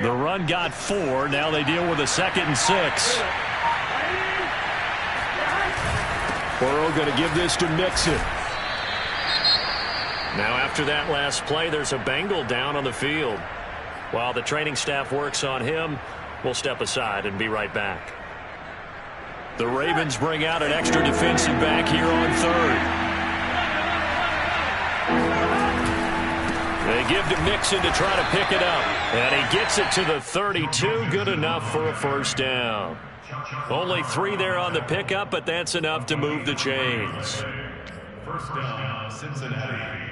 The run got 4. Now they deal with a 2nd and 6. Burrow going to give this to Mixon. Now after that last play, there's a Bengal down on the field. While the training staff works on him, we'll step aside and be right back. The Ravens bring out an extra defensive back here on 3rd. They give to Mixon to try to pick it up. And he gets it to the 32. Good enough for a 1st down. Only 3 there on the pickup, but that's enough to move the chains. 1st down, Cincinnati.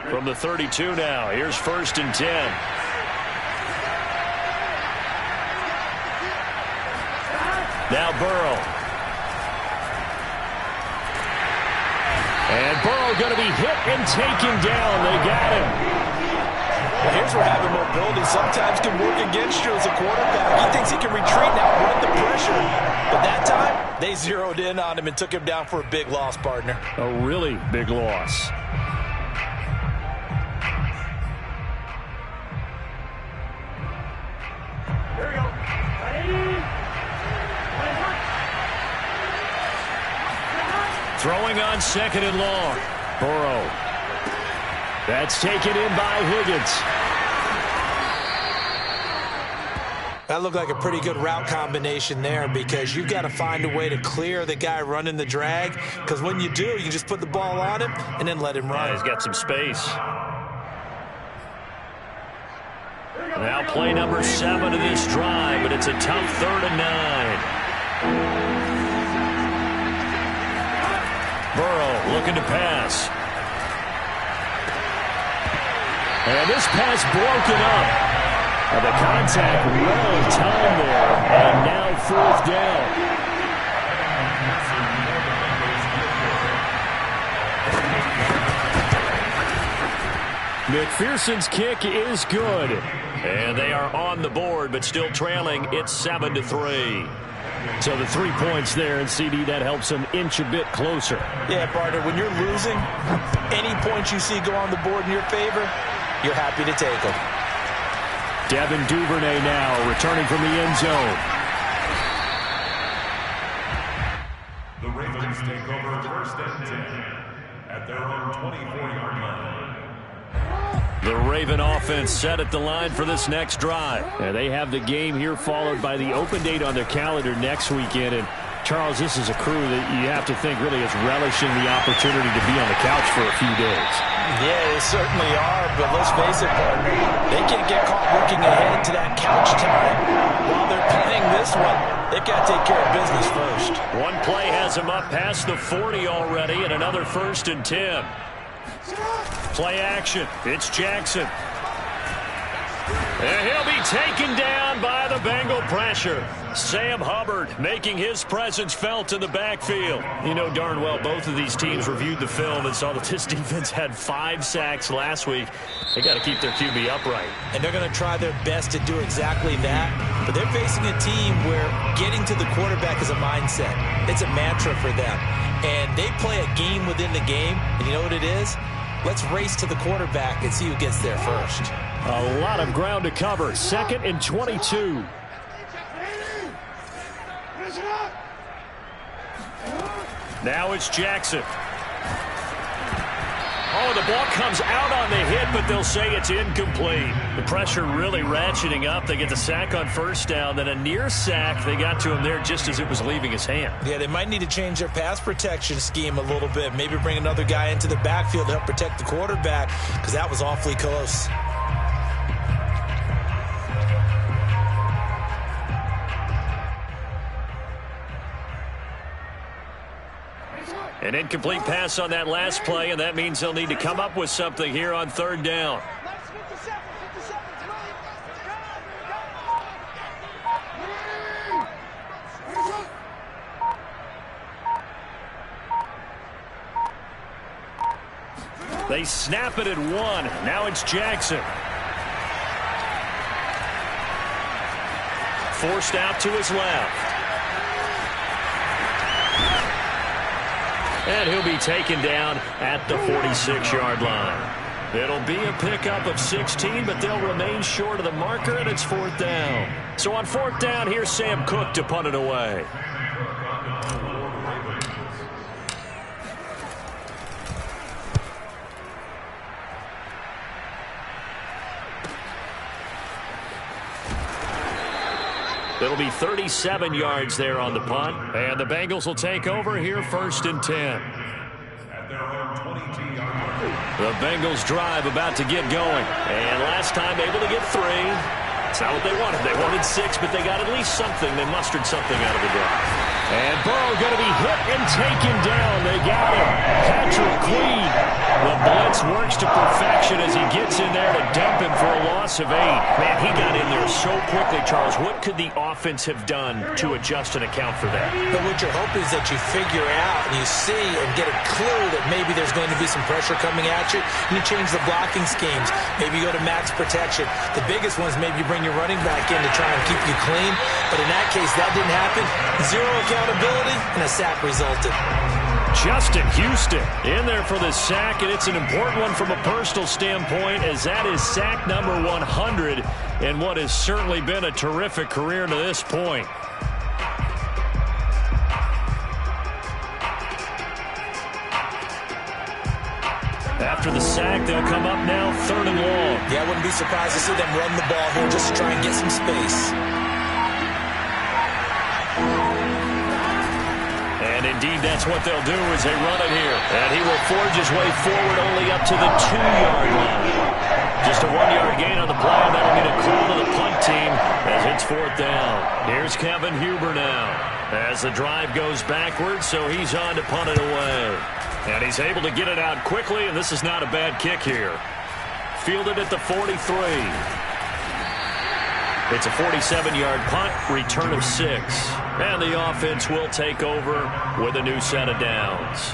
From the 32 now, here's 1st and 10. Now Burrow. And Burrow going to be hit and taken down. They got him. Well, here's where having mobility sometimes can work against you as a quarterback. He thinks he can retreat and outrun the pressure. But that time, they zeroed in on him and took him down for a big loss, partner. A really big loss. Here we go. Throwing on 2nd and long. Burrow. That's taken in by Higgins. That looked like a pretty good route combination there because you've got to find a way to clear the guy running the drag, because when you do, you can just put the ball on him and then let him run. Yeah, he's got some space. Now play number 7 of this drive, but it's a tough 3rd and 9. Burrow looking to pass. And this pass broken up. And the contact well timed there. And now 4th down. McPherson's kick is good. And they are on the board, but still trailing. It's 7-3. So the 3 points there, and CD, that helps them inch a bit closer. Yeah, partner, when you're losing, any points you see go on the board in your favor, you're happy to take them. Devin Duvernay now returning from the end zone. The Ravens take over 1st and 10 at their own 24-yard line. The Raven offense set at the line for this next drive. And they have the game here followed by the open date on their calendar next weekend. And Charles, this is a crew that you have to think really is relishing the opportunity to be on the couch for a few days. Yeah, they certainly are, but let's face it, partner, they can't get caught looking ahead to that couch time. While they're playing this one, they've got to take care of business first. One play has them up past the 40 already, and another 1st and 10. Play action. It's Jackson. And he'll be taken down by the Bengal pressure. Sam Hubbard making his presence felt in the backfield. You know darn well both of these teams reviewed the film and saw that this defense had 5 sacks last week. They got to keep their QB upright. And they're going to try their best to do exactly that. But they're facing a team where getting to the quarterback is a mindset. It's a mantra for them. And they play a game within the game. And you know what it is? Let's race to the quarterback and see who gets there first. A lot of ground to cover. 2nd and 22. Now it's Jackson. Oh, the ball comes out on the hit, but they'll say it's incomplete. The pressure really ratcheting up. They get the sack on 1st down, then a near sack. They got to him there just as it was leaving his hand. Yeah, they might need to change their pass protection scheme a little bit. Maybe bring another guy into the backfield to help protect the quarterback, because that was awfully close. An incomplete pass on that last play, and that means they'll need to come up with something here on 3rd down. They snap it at 1. Now it's Jackson. Forced out to his left. And he'll be taken down at the 46-yard line. It'll be a pickup of 16, but they'll remain short of the marker, and it's 4th down. So on 4th down, here's Sam Cook to punt it away. It'll be 37 yards there on the punt, and the Bengals will take over here 1st and 10. The Bengals drive about to get going, and last time able to get 3. It's not what they wanted. They wanted 6, but they got at least something. They mustered something out of the drive. And Burrow going to be hit and taken down. They got him. Patrick Queen. The blitz works to perfection as he gets in there to dump him for a loss of 8. Man, he got in there so quickly, Charles. What could the offense have done to adjust and account for that? But what you're hoping is that you figure out and you see and get a clue that maybe there's going to be some pressure coming at you, and you change the blocking schemes. Maybe you go to max protection. The biggest one is maybe you bring your running back in to try and keep you clean. But in that case, that didn't happen. 0 accountability, and a sack resulted. Justin Houston in there for the sack, and it's an important one from a personal standpoint, as that is sack number 100 in what has certainly been a terrific career to this point. After the sack, they'll come up now 3rd and long. Yeah, I wouldn't be surprised to see them run the ball here just to try and get some space. And indeed, that's what they'll do as they run it here. And he will forge his way forward only up to the 2-yard line. Just a 1-yard gain on the play, and that'll get a call to the punt team as it's 4th down. Here's Kevin Huber now as the drive goes backwards, so he's on to punt it away. And he's able to get it out quickly, and this is not a bad kick here. Fielded at the 43. It's a 47-yard punt, return of 6. And the offense will take over with a new set of downs.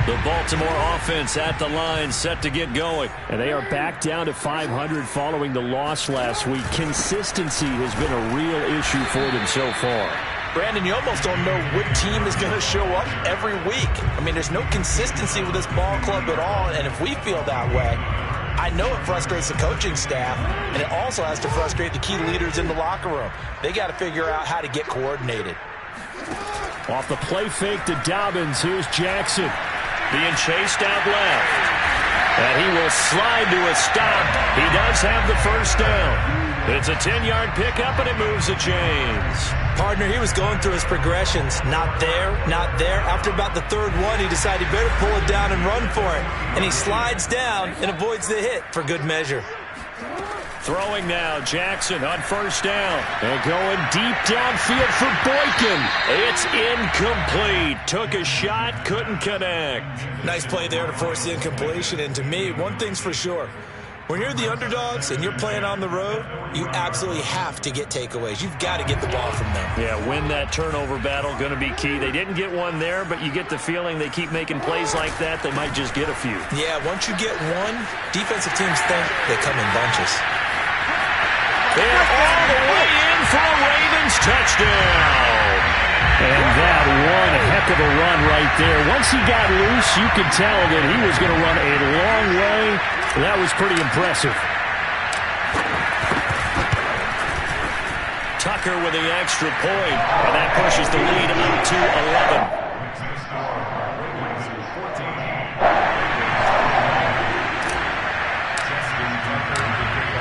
The Baltimore offense at the line, set to get going. And they are back down to 500 following the loss last week. Consistency has been a real issue for them so far. Brandon, you almost don't know what team is going to show up every week. I mean, there's no consistency with this ball club at all, and if we feel that way, I know it frustrates the coaching staff, and it also has to frustrate the key leaders in the locker room. They got to figure out how to get coordinated. Off the play fake to Dobbins, here's Jackson. Being chased out left. And he will slide to a stop. He does have the 1st down. It's a 10-yard pickup, and it moves to James. Partner, he was going through his progressions. Not there, not there. After about the 3rd one, he decided he better pull it down and run for it. And he slides down and avoids the hit for good measure. Throwing now, Jackson on 1st down. And going deep downfield for Boykin. It's incomplete. Took a shot, couldn't connect. Nice play there to force the incompletion. And to me, one thing's for sure. When you're the underdogs and you're playing on the road, you absolutely have to get takeaways. You've got to get the ball from them. Yeah, win that turnover battle, going to be key. They didn't get one there, but you get the feeling they keep making plays like that, they might just get a few. Yeah, once you get one, defensive teams think they come in bunches. They're all the way in for a Ravens touchdown. And that one heck of a run right there. Once he got loose, you could tell that he was going to run a long way. That was pretty impressive. Tucker with the extra point, and that pushes the lead up to 11.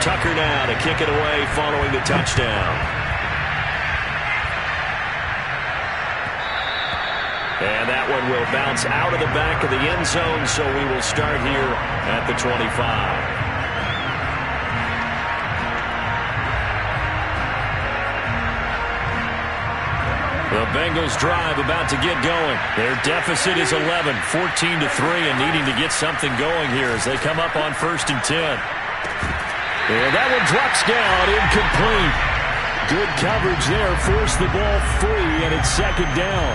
Tucker now to kick it away following the touchdown. And that one will bounce out of the back of the end zone, so we will start here at the 25. The Bengals drive about to get going. Their deficit is 11, 14-3, and needing to get something going here as they come up on 1st and 10. And that one drops down, incomplete. Good coverage there, forced the ball free, and it's 2nd down.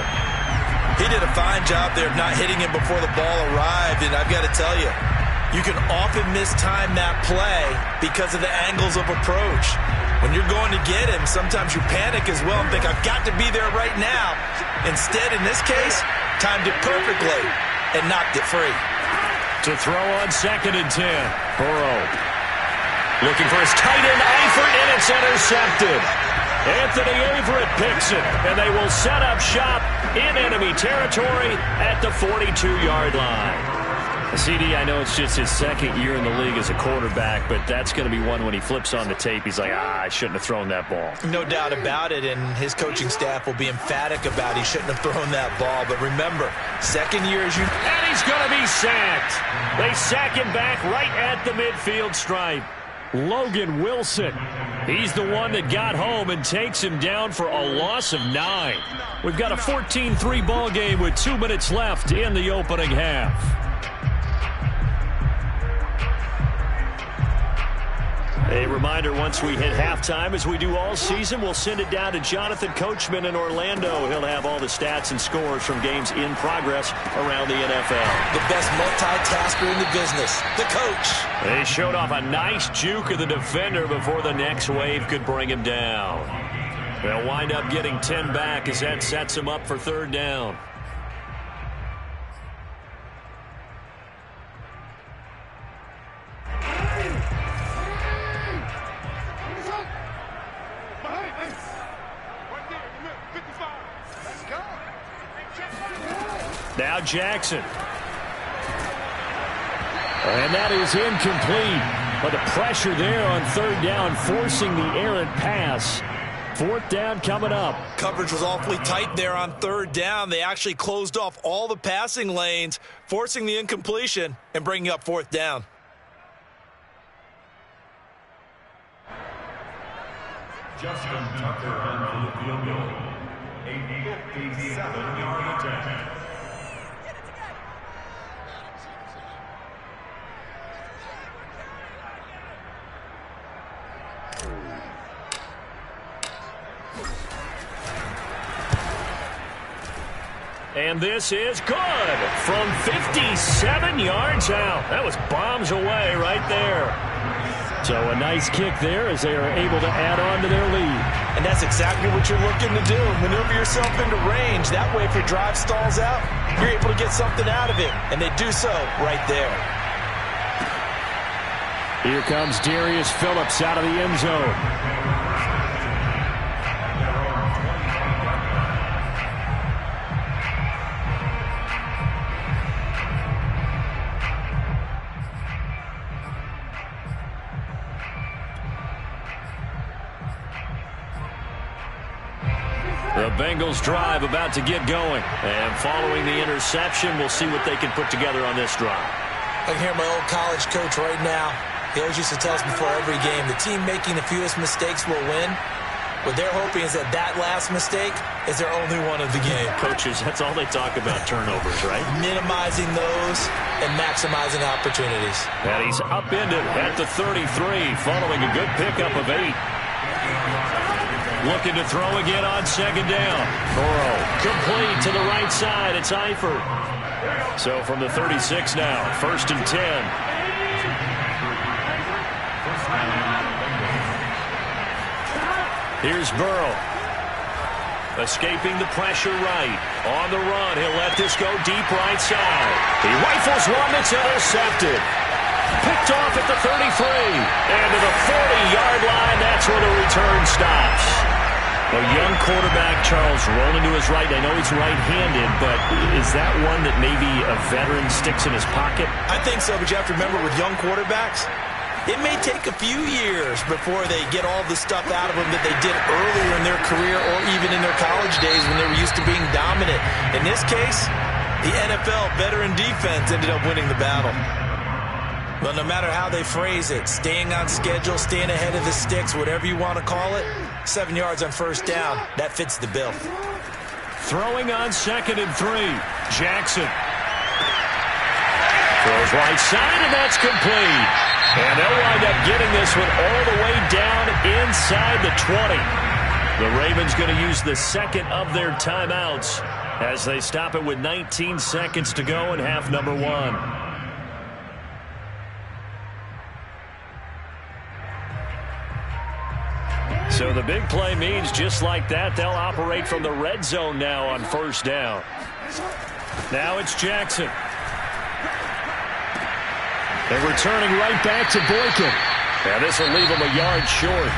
He did a fine job there of not hitting him before the ball arrived, and I've got to tell you, you can often mistime that play because of the angles of approach. When you're going to get him, sometimes you panic as well and think, I've got to be there right now. Instead, in this case, timed it perfectly. and knocked it free. To throw on 2nd and 10. Burrow looking for his tight end, Eifert, and it's intercepted. Anthony Averett picks it, and they will set up shop in enemy territory at the 42-yard line. CD, I know it's just his 2nd year in the league as a quarterback, but that's going to be one when he flips on the tape. He's like, I shouldn't have thrown that ball. No doubt about it, and his coaching staff will be emphatic about he shouldn't have thrown that ball. But remember, 2nd year as you... And he's going to be sacked. They sack him back right at the midfield stripe. Logan Wilson. He's the one that got home and takes him down for a loss of 9. We've got a 14-3 ball game with 2 minutes left in the opening half. A reminder, once we hit halftime, as we do all season, we'll send it down to Jonathan Coachman in Orlando. He'll have all the stats and scores from games in progress around the NFL. The best multitasker in the business, the coach. They showed off a nice juke of the defender before the next wave could bring him down. They'll wind up getting 10 back as that sets them up for 3rd down. Now Jackson. And that is incomplete. But the pressure there on 3rd down, forcing the errant pass. 4th down coming up. Coverage was awfully tight there on 3rd down. They actually closed off all the passing lanes, forcing the incompletion and bringing up 4th down. Justin Tucker on the field goal. A 57-yard attempt. And this is good from 57 yards out. That was bombs away right there. So a nice kick there as they are able to add on to their lead. And that's exactly what you're looking to do. Maneuver yourself into range. That way, if your drive stalls out, you're able to get something out of it. And they do so right there. Here comes Darius Phillips out of the end zone. The Bengals drive about to get going. And following the interception, we'll see what they can put together on this drive. I can hear my old college coach right now. He always used to tell us before every game, the team making the fewest mistakes will win. What they're hoping is that that last mistake is their only one of the game. Coaches, that's all they talk about, turnovers, right? Minimizing those and maximizing opportunities. And he's upended at the 33 following a good pickup of 8. Looking to throw again on 2nd down. Burrow complete to the right side. It's Eifert. So from the 36 now, 1st and 10. Here's Burrow. Escaping the pressure right. On the run, he'll let this go deep right side. He rifles one that's intercepted. Picked off at the 33. And to the 40-yard line, that's where the return stops. A young quarterback, Charles, rolling to his right. I know he's right-handed, but is that one that maybe a veteran sticks in his pocket? I think so, but you have to remember with young quarterbacks, it may take a few years before they get all the stuff out of them that they did earlier in their career or even in their college days when they were used to being dominant. In this case, the NFL veteran defense ended up winning the battle. But no matter how they phrase it, staying on schedule, staying ahead of the sticks, whatever you want to call it, 7 yards on 1st down, that fits the bill. Throwing on 2nd and 3, Jackson. Throws right side, and that's complete. And they'll wind up getting this one all the way down inside the 20. The Ravens going to use the second of their timeouts as they stop it with 19 seconds to go in half number 1. So the big play means just like that, they'll operate from the red zone now on 1st down. Now it's Jackson. And returning right back to Boykin. And this will leave him a yard short.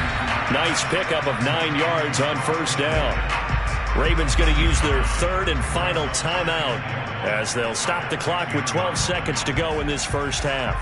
Nice pickup of 9 yards on first down. Ravens going to use their third and final timeout as they'll stop the clock with 12 seconds to go in this first half.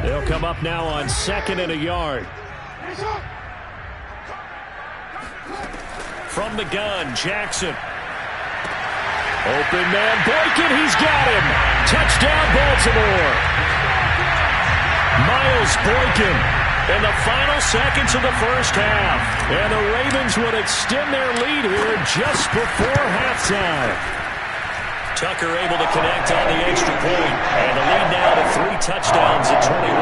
They'll come up now on 2nd and a yard. From the gun, Jackson. Open man, Boykin, he's got him. Touchdown, Baltimore. Miles Boykin in the final seconds of the first half. And the Ravens would extend their lead here just before halftime. Tucker able to connect on the extra point. And the lead now to 3 touchdowns at 21.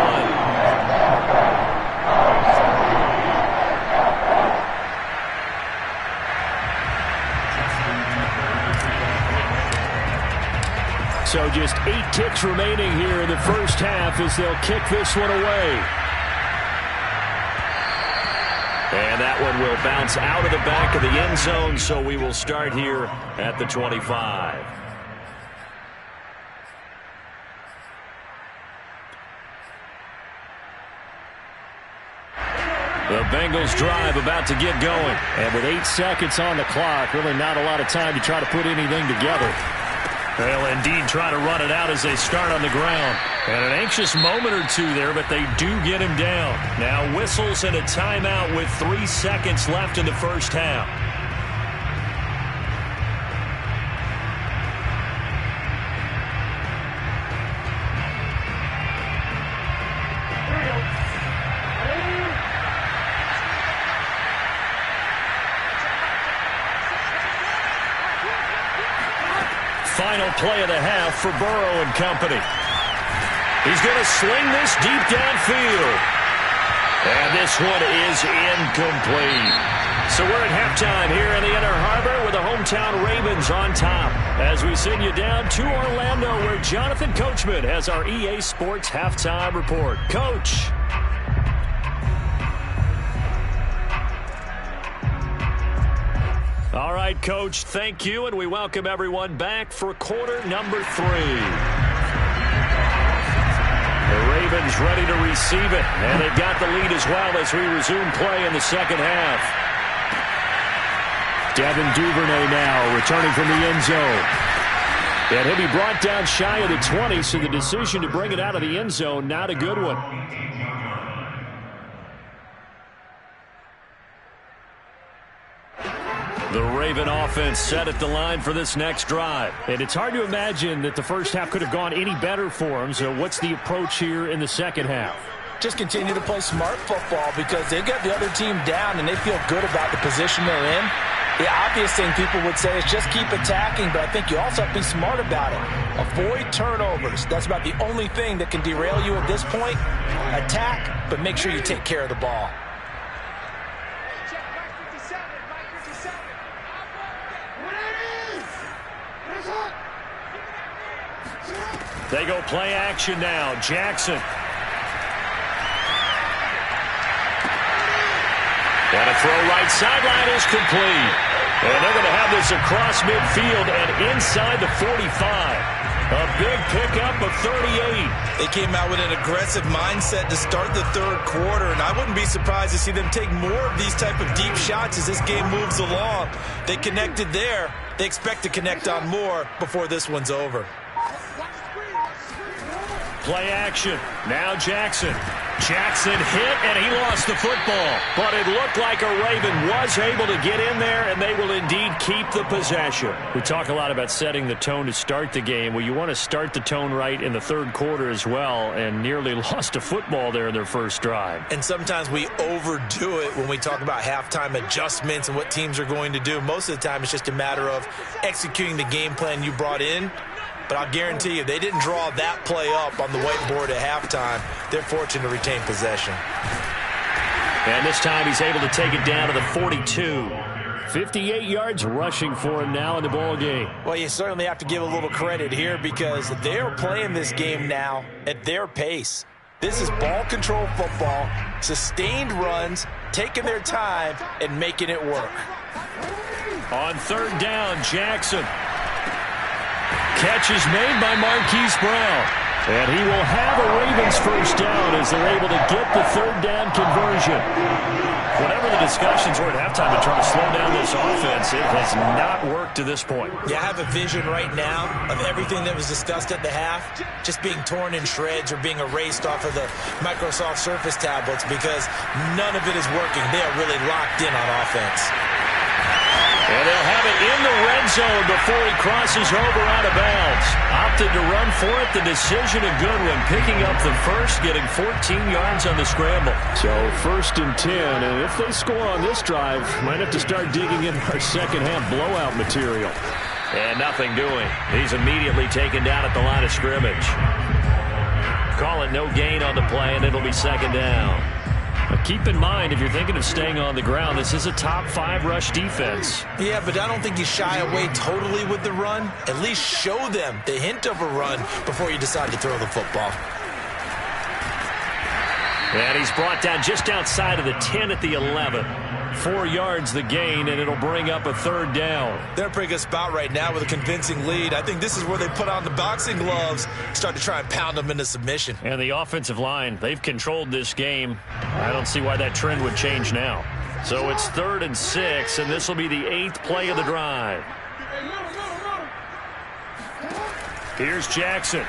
So just 8 kicks remaining here in the first half as they'll kick this one away. And that one will bounce out of the back of the end zone, so we will start here at the 25. The Bengals drive about to get going. And with 8 seconds on the clock, really not a lot of time to try to put anything together. They'll indeed try to run it out as they start on the ground. And an anxious moment or two there, but they do get him down. Now whistles and a timeout with 3 seconds left in the first half. Final play of the half for Burrow and company. He's going to sling this deep downfield. And this one is incomplete. So we're at halftime here in the Inner Harbor with the hometown Ravens on top. As we send you down to Orlando where Jonathan Coachman has our EA Sports halftime report. Coach. All right, Coach, thank you, and we welcome everyone back for quarter number 3. The Ravens ready to receive it, and they've got the lead as well as we resume play in the second half. Devin Duvernay now returning from the end zone. And he'll be brought down shy of the 20, so the decision to bring it out of the end zone, not a good one. The Raven offense set at the line for this next drive. And it's hard to imagine that the first half could have gone any better for them. So what's the approach here in the second half? Just continue to play smart football because they've got the other team down and they feel good about the position they're in. The obvious thing people would say is just keep attacking, but I think you also have to be smart about it. Avoid turnovers. That's about the only thing that can derail you at this point. Attack, but make sure you take care of the ball. They go play action now. Jackson. And a throw right sideline is complete. And they're going to have this across midfield and inside the 45. A big pickup of 38. They came out with an aggressive mindset to start the third quarter, and I wouldn't be surprised to see them take more of these type of deep shots as this game moves along. They connected there. They expect to connect on more before this one's over. Play action. Now Jackson. Jackson hit, and he lost the football. But it looked like a Raven was able to get in there, and they will indeed keep the possession. We talk a lot about setting the tone to start the game. Well, you want to start the tone right in the third quarter as well, and nearly lost a football there in their first drive. And sometimes we overdo it when we talk about halftime adjustments and what teams are going to do. Most of the time, it's just a matter of executing the game plan you brought in but I'll guarantee you they didn't draw that play up on the whiteboard at halftime. They're fortunate to retain possession. And this time he's able to take it down to the 42. 58 yards rushing for him now in the ball game. Well, you certainly have to give a little credit here because they're playing this game now at their pace. This is ball control football, sustained runs, taking their time, and making it work. On third down, Jackson. Catch is made by Marquise Brown. And he will have a Ravens first down as they're able to get the third down conversion. Whatever the discussions were at halftime to try to slow down this offense, it has not worked to this point. Yeah, I have a vision right now of everything that was discussed at the half just being torn in shreds or being erased off of the Microsoft Surface tablets because none of it is working. They are really locked in on offense. And they'll have it in the red zone before he crosses over out of bounds. Opted to run for it. The decision a good one. Picking up the first, getting 14 yards on the scramble. So first and 10. And if they score on this drive, might have to start digging in our second half blowout material. And nothing doing. He's immediately taken down at the line of scrimmage. Call it no gain on the play, and it'll be second down. Now keep in mind, if you're thinking of staying on the ground, this is a top 5 rush defense. Yeah, but I don't think you shy away totally with the run. At least show them the hint of a run before you decide to throw the football. And he's brought down just outside of the 10 at the 11. 4 yards the gain, and it'll bring up a third down. They're in a pretty good spot right now with a convincing lead. I think this is where they put on the boxing gloves, start to try and pound them into submission. And the offensive line, they've controlled this game. I don't see why that trend would change now. So it's 3rd and 6, and this will be the 8th play of the drive. Here's Jackson.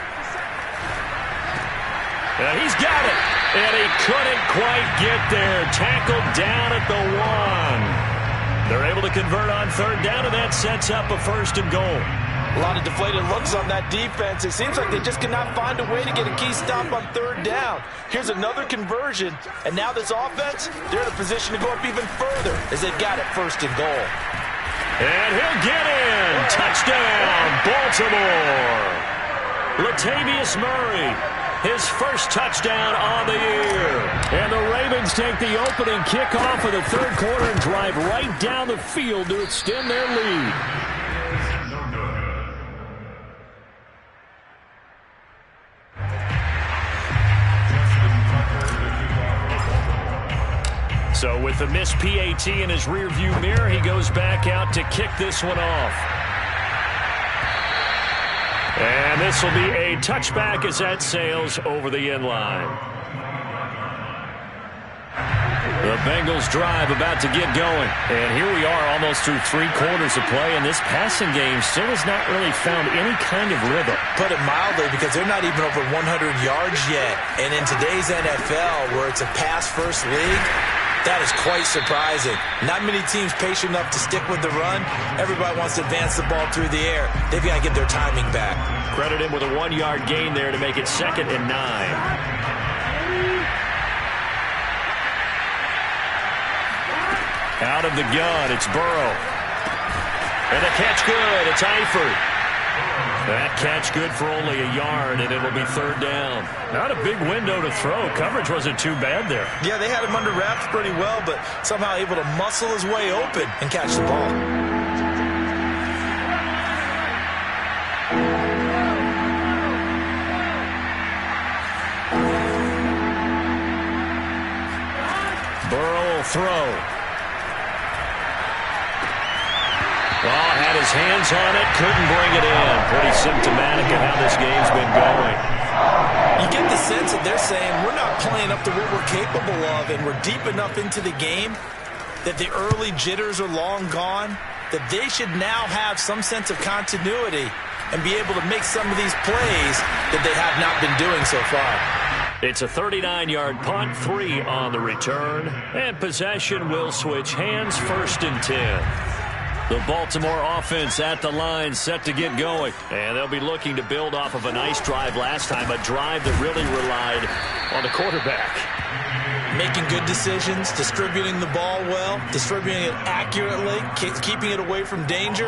And he's got it. And he couldn't quite get there. Tackled down at the 1. They're able to convert on third down, and that sets up a 1st and goal. A lot of deflated looks on that defense. It seems like they just cannot find a way to get a key stop on third down. Here's another conversion, and now this offense, they're in a position to go up even further as they've got it 1st and goal. And he'll get in. Touchdown, Baltimore. Latavius Murray. His first touchdown on the year. And the Ravens take the opening kickoff of the third quarter and drive right down the field to extend their lead. So with the missed PAT in his rearview mirror, he goes back out to kick this one off. And this will be a touchback as that sails over the end line. The Bengals drive about to get going. And here we are almost through 3 quarters of play, and this passing game still has not really found any kind of rhythm. Put it mildly, because they're not even over 100 yards yet. And in today's NFL, where it's a pass-first league, that is quite surprising. Not many teams patient enough to stick with the run. Everybody wants to advance the ball through the air. They've got to get their timing back. Credit him with a 1-yard gain there to make it 2nd and 9. Out of the gun, it's Burrow. And the catch good, it's Eifert. That catch good for only a yard, and it'll be 3rd down. Not a big window to throw. Coverage wasn't too bad there. Yeah, they had him under wraps pretty well, but somehow able to muscle his way open and catch the ball. Burrow will throw. Oh, had his hands on it, couldn't bring it in. Pretty symptomatic of how this game's been going. You get the sense that they're saying we're not playing up to what we're capable of, and we're deep enough into the game that the early jitters are long gone, that they should now have some sense of continuity and be able to make some of these plays that they have not been doing so far. It's a 39-yard punt, 3 on the return, and possession will switch hands, 1st and 10. The Baltimore offense at the line, set to get going. And they'll be looking to build off of a nice drive last time, a drive that really relied on the quarterback. making good decisions, distributing the ball well, distributing it accurately, keeping it away from danger.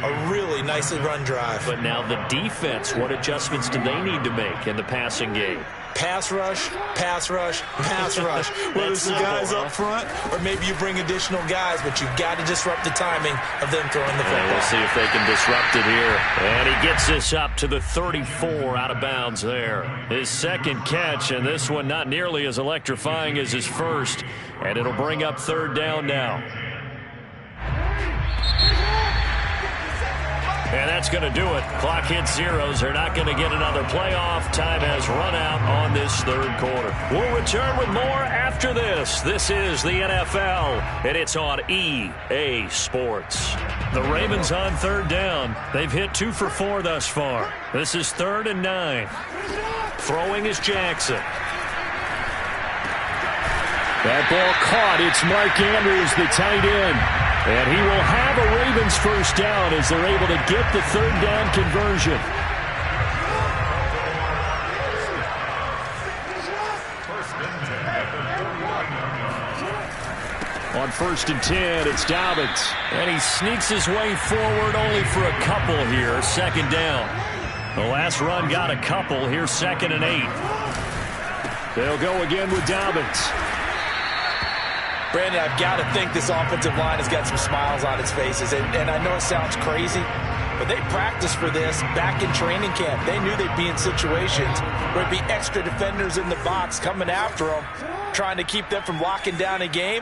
A really nicely run drive. But now the defense, what adjustments do they need to make in the passing game? Pass rush, pass rush, pass rush. Whether it's the guys up front or maybe you bring additional guys, but you've got to disrupt the timing of them throwing the football. And we'll see if they can disrupt it here. And he gets this up to the 34, out of bounds there. His second catch, and this one not nearly as electrifying as his first. And it'll bring up third down now. And that's going to do it. Clock hits zeros. They're not going to get another playoff. Time has run out on this third quarter. We'll return with more after this. This is the NFL, and it's on EA Sports. The Ravens on third down. They've hit 2 for 4 thus far. This is 3rd and 9. Throwing is Jackson. That ball caught. It's Mark Andrews, the tight end. And he will have a Ravens first down as they're able to get the third down conversion. On 1st and 10, it's Dobbins. And he sneaks his way forward only for a couple here. 2nd down. The last run got a couple. Here's 2nd and 8. They'll go again with Dobbins. Brandon, I've got to think this offensive line has got some smiles on its faces. And I know it sounds crazy, but they practiced for this back in training camp. They knew they'd be in situations where there'd be extra defenders in the box coming after them, trying to keep them from locking down a game.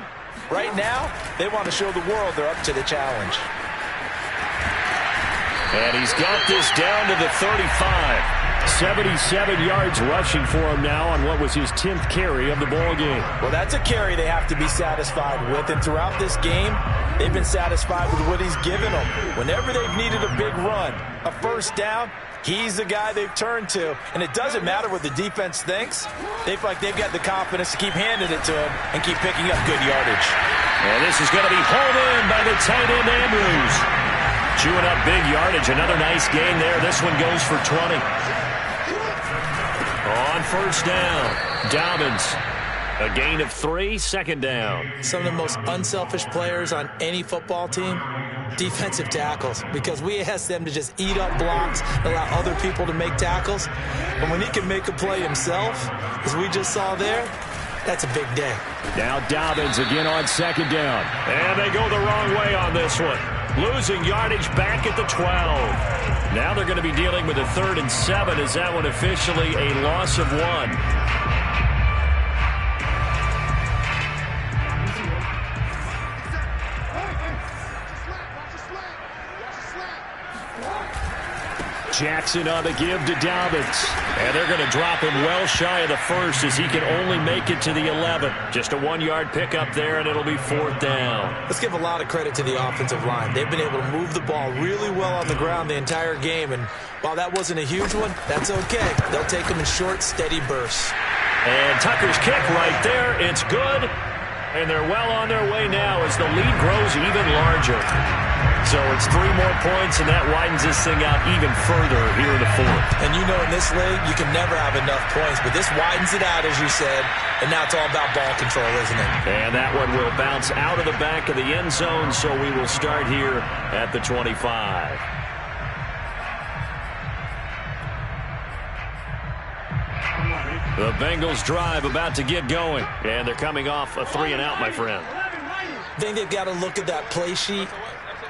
Right now, they want to show the world they're up to the challenge. And he's got this down to the 35. 77 yards rushing for him now on what was his 10th carry of the ball game. Well, that's a carry they have to be satisfied with. And throughout this game, they've been satisfied with what he's given them. Whenever they've needed a big run, a first down, he's the guy they've turned to. And it doesn't matter what the defense thinks. They feel like they've got the confidence to keep handing it to him and keep picking up good yardage. And this is going to be hauled in by the tight end Andrews. Chewing up big yardage. Another nice gain there. This one goes for 20. On 1st down, Dobbins. A gain of 3, 2nd down. Some of the most unselfish players on any football team, defensive tackles, because we ask them to just eat up blocks, allow other people to make tackles. And when he can make a play himself, as we just saw there, that's a big day. Now Dobbins again on 2nd down. And they go the wrong way on this one. Losing yardage back at the 12. Now they're going to be dealing with a 3rd and 7. Is that one officially a loss of 1? Jackson on the give to Dobbins. And they're going to drop him well shy of the 1st as he can only make it to the 11. Just a 1-yard pickup there, and it'll be 4th down. Let's give a lot of credit to the offensive line. They've been able to move the ball really well on the ground the entire game. And while that wasn't a huge one, that's okay. They'll take them in short, steady bursts. And Tucker's kick right there. It's good. And they're well on their way now as the lead grows even larger. So it's 3 more points, and that widens this thing out even further here in the 4th. And you know in this league, you can never have enough points, but this widens it out, as you said, and now it's all about ball control, isn't it? And that one will bounce out of the back of the end zone, so we will start here at the 25. The Bengals drive about to get going, and they're coming off a 3-and-out, my friend. I think they've got to look at that play sheet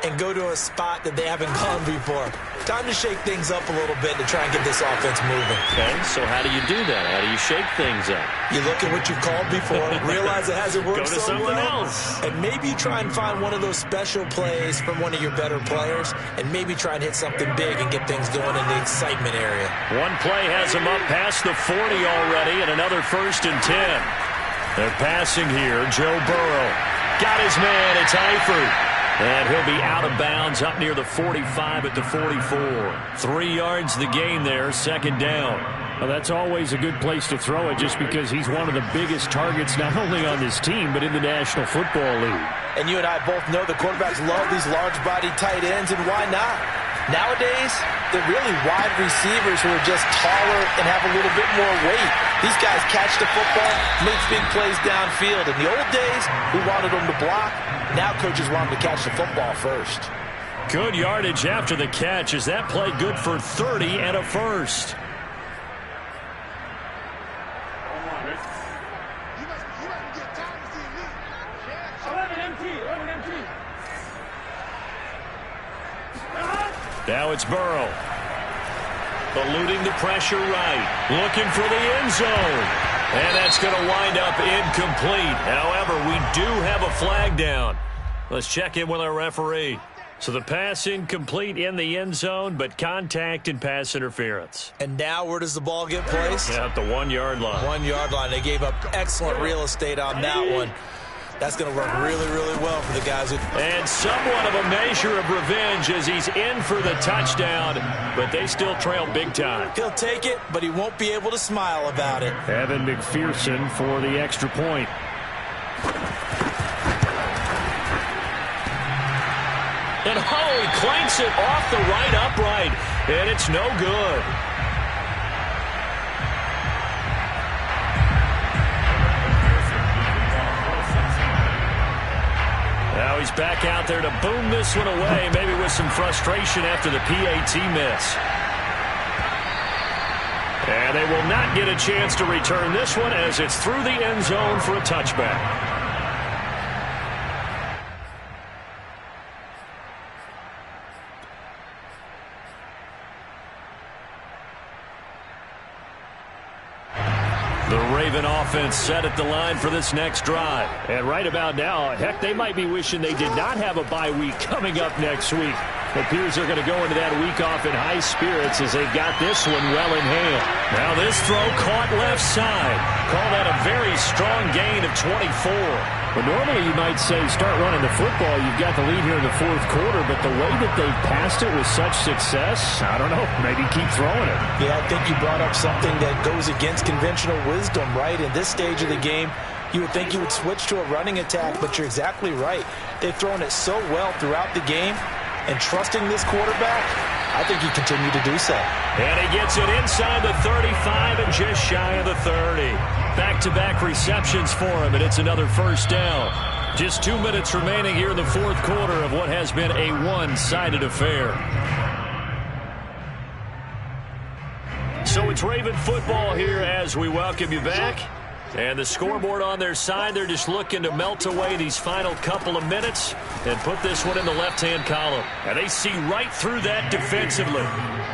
and go to a spot that they haven't gone before. Time to shake things up a little bit to try and get this offense moving. Okay, so how do you do that? How do you shake things up? You look at what you've called before, realize it hasn't worked so well. Go to something else. And maybe try and find one of those special plays from one of your better players, and maybe try and hit something big and get things going in the excitement area. One play has him up past the 40 already, and another 1st and 10. They're passing here. Joe Burrow got his man. It's Eifert. And he'll be out of bounds up near the 45 at the 44. 3 yards the gain there, 2nd down. Well, that's always a good place to throw it just because he's one of the biggest targets not only on this team but in the National Football League. And you and I both know the quarterbacks love these large-bodied tight ends, and why not? Nowadays, they're really wide receivers who are just taller and have a little bit more weight. These guys catch the football, make big plays downfield. In the old days, we wanted them to block. Now coaches want them to catch the football first. Good yardage after the catch as that play good for 30 and a first. Now it's Burrow. Eluding the pressure right. Looking for the end zone. And that's going to wind up incomplete. However, we do have a flag down. Let's check in with our referee. So the pass incomplete in the end zone, but contact and pass interference. And now where does the ball get placed? Yeah, at the 1 yard line. 1 yard line. They gave up excellent real estate on that one. That's going to work really, really well for the guys. And somewhat of a measure of revenge as he's in for the touchdown, but they still trail big time. He'll take it, but he won't be able to smile about it. Evan McPherson for the extra point. And he clanks it off the right upright, and it's no good. Now he's back out there to boom this one away, maybe with some frustration after the PAT miss. And they will not get a chance to return this one as it's through the end zone for a touchback. The Raven offense set at the line for this next drive. And right about now, heck, they might be wishing they did not have a bye week coming up next week. It appears they're going to go into that week off in high spirits as they've got this one well in hand. Now this throw caught left side. Call that a very strong gain of 24. Well, normally you might say start running the football. You've got the lead here in the fourth quarter, but the way that they've passed it with such success, I don't know, maybe keep throwing it. Yeah, I think you brought up something that goes against conventional wisdom, right? In this stage of the game, you would think you would switch to a running attack, but you're exactly right. They've thrown it so well throughout the game, and trusting this quarterback, I think you continue to do so. And he gets it inside the 35 and just shy of the 30. Back-to-back receptions for him, and it's another first down. Just 2 minutes remaining here in the fourth quarter of what has been a one-sided affair. So it's Raven football here as we welcome you back. And the scoreboard on their side, they're just looking to melt away these final couple of minutes and put this one in the left-hand column. And they see right through that defensively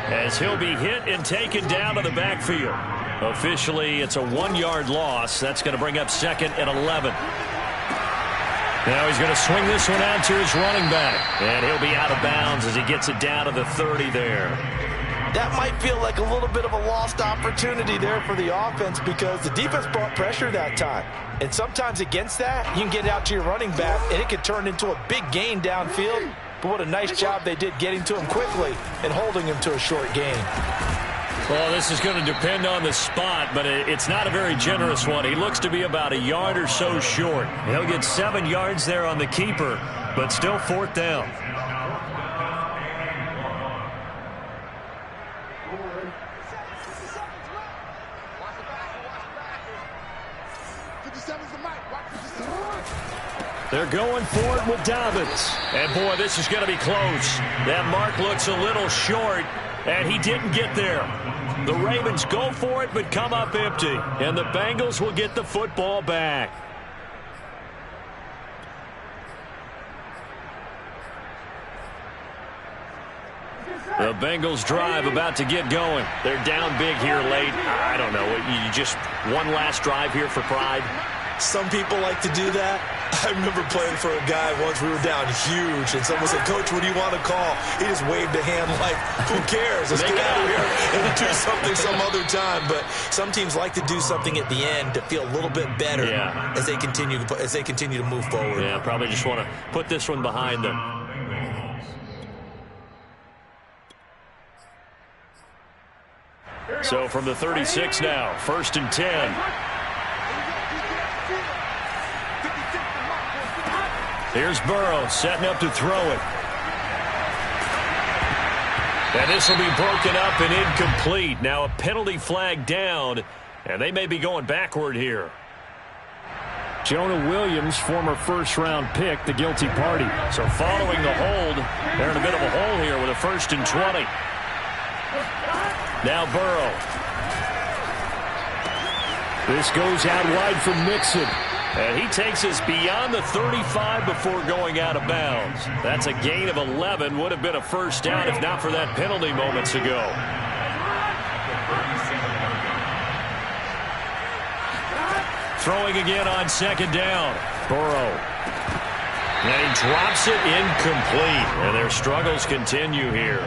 as he'll be hit and taken down to the backfield. Officially, it's a 1 yard loss. That's going to bring up second and 11. Now he's going to swing this one out to his running back. And he'll be out of bounds as he gets it down to the 30 there. That might feel like a little bit of a lost opportunity there for the offense because the defense brought pressure that time. And sometimes against that, you can get it out to your running back, and it can turn into a big gain downfield. But what a nice job they did getting to him quickly and holding him to a short gain. Well, this is going to depend on the spot, but it's not a very generous one. He looks to be about a yard or so short. He'll get 7 yards there on the keeper, but still fourth down. They're going for it with Dobbins. And, boy, this is going to be close. That mark looks a little short, and he didn't get there. The Ravens go for it but come up empty, and the Bengals will get the football back. The Bengals drive about to get going. They're down big here late. I don't know. You just one last drive here for pride? Some people like to do that. I remember playing for a guy once. We were down huge, and someone said, "Coach, what do you want to call?" He just waved a hand like, "Who cares? Let's get out of here and do something some other time." But some teams like to do something at the end to feel a little bit better as they continue to move forward. Yeah, probably just want to put this one behind them. So from the 36 now, 1st and 10. Here's Burrow setting up to throw it. And this will be broken up and incomplete. Now a penalty flag down, and they may be going backward here. Jonah Williams, former first-round pick, the guilty party. So following the hold, they're in a bit of a hole here with a 1st and 20. Now Burrow. This goes out wide for Mixon. And he takes us beyond the 35 before going out of bounds. That's a gain of 11. Would have been a first down if not for that penalty moments ago. Throwing again on 2nd down. Burrow. And he drops it incomplete. And their struggles continue here.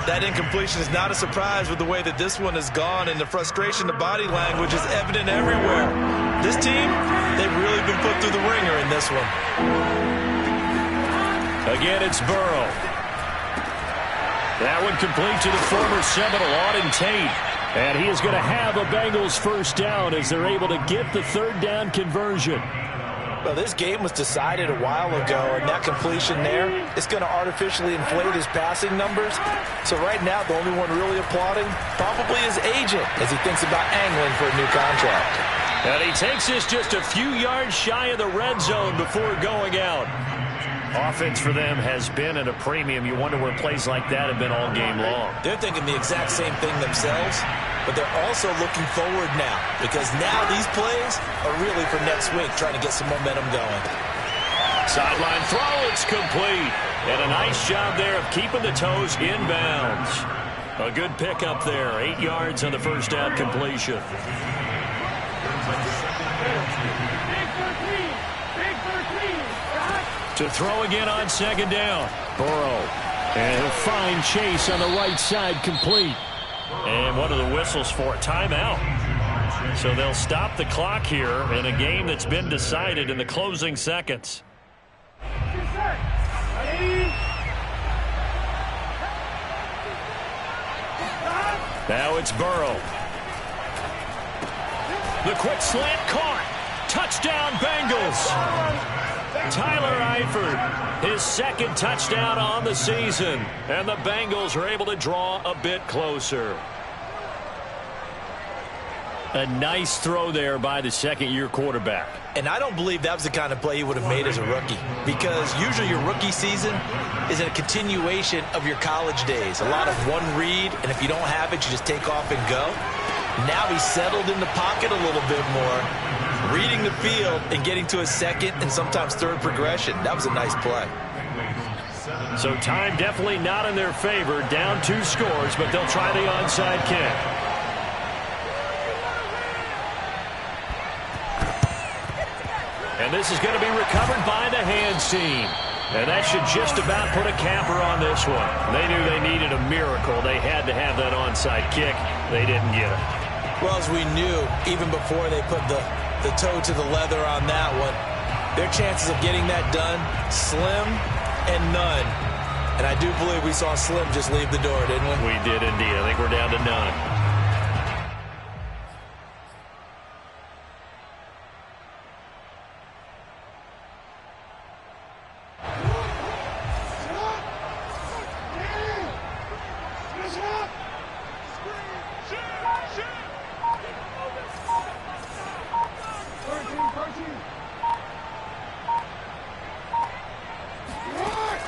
That incompletion is not a surprise with the way that this one has gone, and the frustration, the body language is evident everywhere. This team, they've really been put through the ringer in this one. Again, it's Burrow. That one complete to the former Seminole, Auden Tate. And he is going to have a Bengals first down as they're able to get the 3rd down conversion. Well, this game was decided a while ago, and that completion there is going to artificially inflate his passing numbers. So right now, the only one really applauding probably his agent as he thinks about angling for a new contract. And he takes this just a few yards shy of the red zone before going out. Offense for them has been at a premium. You wonder where plays like that have been all game long. They're thinking the exact same thing themselves, but they're also looking forward now because now these plays are really for next week, trying to get some momentum going. Sideline throw, it's complete. And a nice job there of keeping the toes in bounds. A good pickup there, 8 yards on the first down completion. To throw again on 2nd down. Burrow. And he'll find Chase on the right side, complete. And what are the whistles for? Timeout. So they'll stop the clock here in a game that's been decided in the closing seconds. Now it's Burrow. The quick slant caught. Touchdown Bengals. Tyler Eifert, his 2nd touchdown on the season. And the Bengals are able to draw a bit closer. A nice throw there by the 2nd-year quarterback. And I don't believe that was the kind of play he would have made as a rookie, because usually your rookie season is a continuation of your college days. A lot of one read, and if you don't have it, you just take off and go. Now he's settled in the pocket a little bit more, reading the field and getting to a 2nd and sometimes 3rd progression. That was a nice play. So time definitely not in their favor. Down 2 scores, but they'll try the onside kick. And this is going to be recovered by the hands team. And that should just about put a capper on this one. They knew they needed a miracle. They had to have that onside kick. They didn't get it. Well, as we knew, even before they put the toe to the leather on that one, their chances of getting that done, slim and none. And I do believe we saw Slim just leave the door, didn't we? We did indeed. I think we're down to none.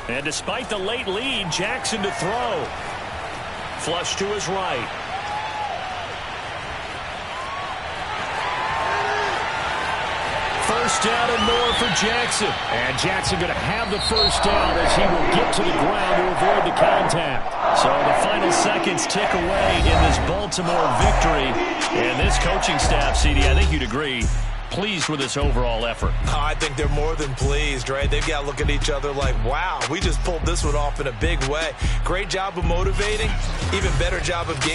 And despite the late lead, Jackson to throw. Flush to his right. First down and more for Jackson. And Jackson going to have the first down as he will get to the ground to avoid the contact. So the final seconds tick away in this Baltimore victory. And this coaching staff, CD, I think you'd agree, pleased with this overall effort. Oh, I think they're more than pleased, right? They've got to look at each other like, wow, we just pulled this one off in a big way. Great job of motivating, even better job of game.